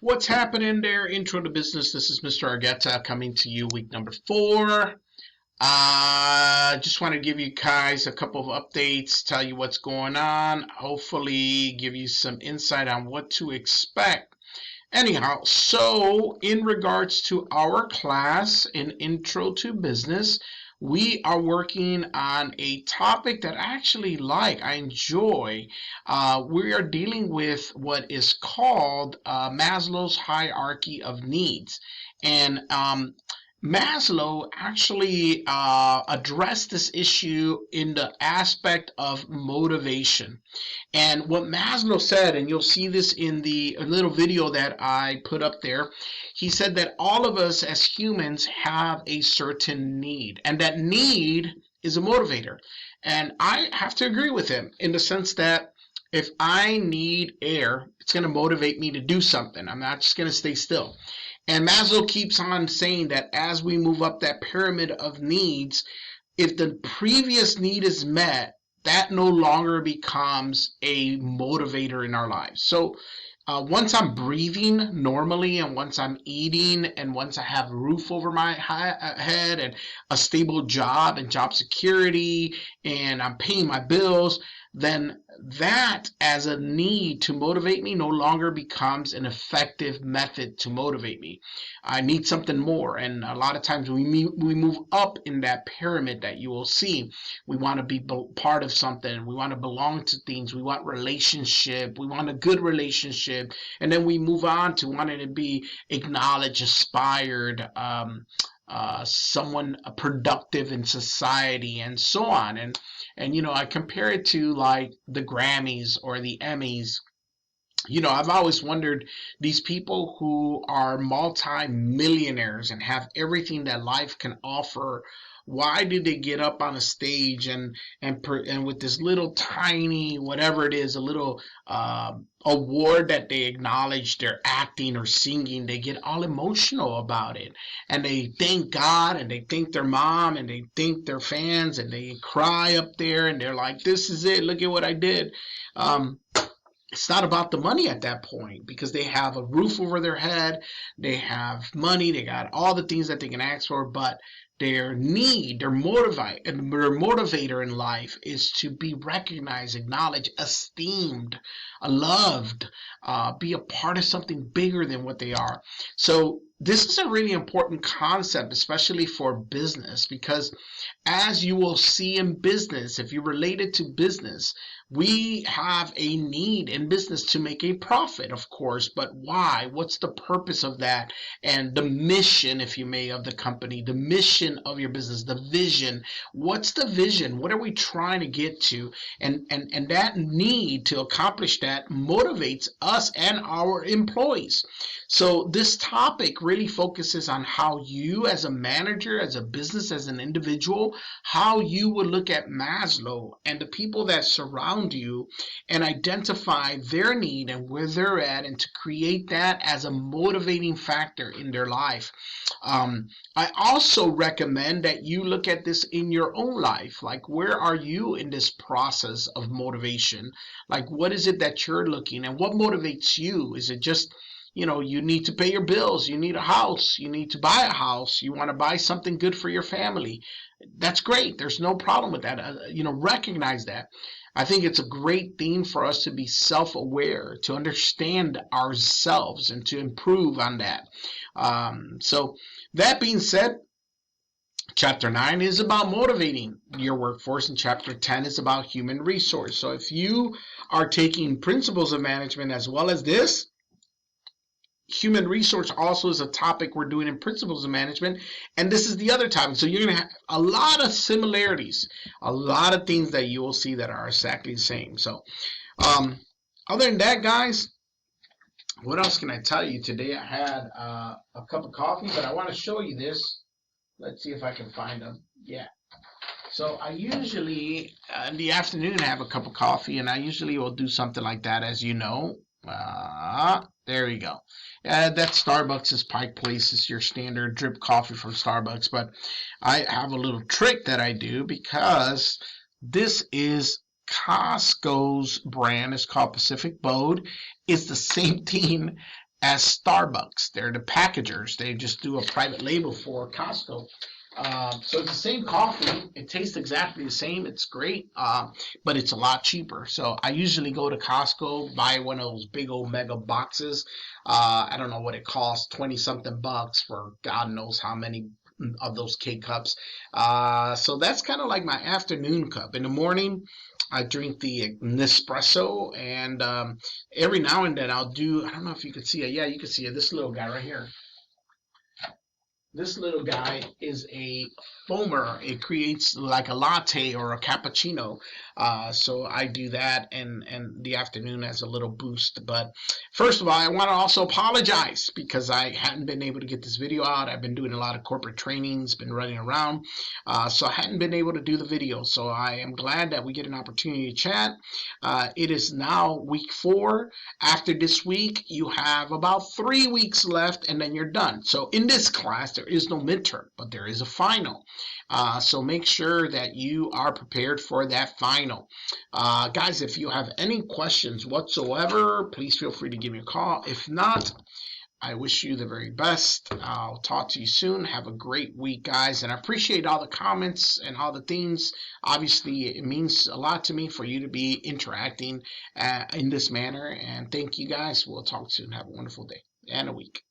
What's happening there? Intro to business. This is Mr. Argueta coming to you week number 4. Just want to give you guys a couple of updates, tell you what's going on, hopefully give you some insight on what to expect. Anyhow, so in regards to our class in Intro to Business, we are working on a topic that I actually like, I enjoy. We are dealing with what is called Maslow's hierarchy of needs. And Maslow actually addressed this issue in the aspect of motivation. And what Maslow said, and you'll see this in the little video that I put up there, he said that all of us as humans have a certain need, and that need is a motivator. And I have to agree with him in the sense that if I need air, it's going to motivate me to do something. I'm not just going to stay still. And Maslow keeps on saying that as we move up that pyramid of needs, if the previous need is met, that no longer becomes a motivator in our lives. So once I'm breathing normally, and once I'm eating, and once I have a roof over my head, and a stable job and job security, and I'm paying my bills, then that as a need to motivate me no longer becomes an effective method to motivate me. I need something more. And a lot of times we move up in that pyramid that you will see. We want to be part of something. We want to belong to things. We want relationship. We want a good relationship. And then we move on to wanting to be acknowledged, aspired, someone productive in society, and so on. And I compare it to like the Grammys or the Emmys. I've always wondered, these people who are multi-millionaires and have everything that life can offer, why did they get up on a stage and with this little tiny whatever it is, a little award that they acknowledge their acting or singing, they get all emotional about it, and they thank God, and they thank their mom, and they thank their fans, and they cry up there, and they're like, "This is it. Look at what I did." Um, it's not about the money at that point, because they have a roof over their head, they have money, they got all the things that they can ask for, but their motivator in life is to be recognized, acknowledged, esteemed, loved, be a part of something bigger than what they are. So this is a really important concept, especially for business, because as you will see in business, if you relate it to business, we have a need in business to make a profit, of course, but why? What's the purpose of that? And the mission, if you may, of the company, the mission of your business, the vision. What's the vision? What are we trying to get to? And that need to accomplish that motivates us and our employees. So this topic really focuses on how you, as a manager, as a business, as an individual, how you would look at Maslow and the people that surround you and identify their need and where they're at, and to create that as a motivating factor in their life. I also recommend that you look at this in your own life. Like, where are you in this process of motivation? Like, what is it that you're looking, and what motivates you? Is it just you need to pay your bills, you need a house, you need to buy a house, you want to buy something good for your family? That's great. There's no problem with that. Recognize that. I think it's a great thing for us to be self-aware, to understand ourselves, and to improve on that. So that being said, Chapter 9 is about motivating your workforce, and Chapter 10 is about human resource. So if you are taking principles of management as well as this, human resource also is a topic we're doing in principles of management, and this is the other topic. So you're going to have a lot of similarities, a lot of things that you will see that are exactly the same. So other than that, guys, what else can I tell you? Today I had a cup of coffee, but I want to show you this. Let's see if I can find them. Yeah. So I usually in the afternoon have a cup of coffee, and I usually will do something like that, as you know. There you go. That Starbucks is Pike Place. It's your standard drip coffee from Starbucks. But I have a little trick that I do, because this is Costco's brand. It's called Pacific Bode. It's the same thing as Starbucks. They're the packagers. They just do a private label for Costco. So it's the same coffee. It tastes exactly the same. It's great, but it's a lot cheaper. So I usually go to Costco, buy one of those big old mega boxes. I don't know what it costs, 20 something bucks for God knows how many of those K cups. So that's kind of like my afternoon cup. In the morning, I drink the Nespresso, and every now and then I'll do. I don't know if you can see it. Yeah, you can see it. This little guy right here. This little guy is a foamer. It creates like a latte or a cappuccino. So I do that in the afternoon as a little boost. But first of all, I want to also apologize because I hadn't been able to get this video out. I've been doing a lot of corporate trainings, been running around. So I hadn't been able to do the video. So I am glad that we get an opportunity to chat. It is now week 4. After this week, you have about 3 weeks left and then you're done. So in this class, there is no midterm, but there is a final. So make sure that you are prepared for that final. Guys, if you have any questions whatsoever, please feel free to give me a call. If not, I wish you the very best. I'll talk to you soon. Have a great week, guys. And I appreciate all the comments and all the things. Obviously, it means a lot to me for you to be interacting in this manner. And thank you, guys. We'll talk soon. Have a wonderful day and a week.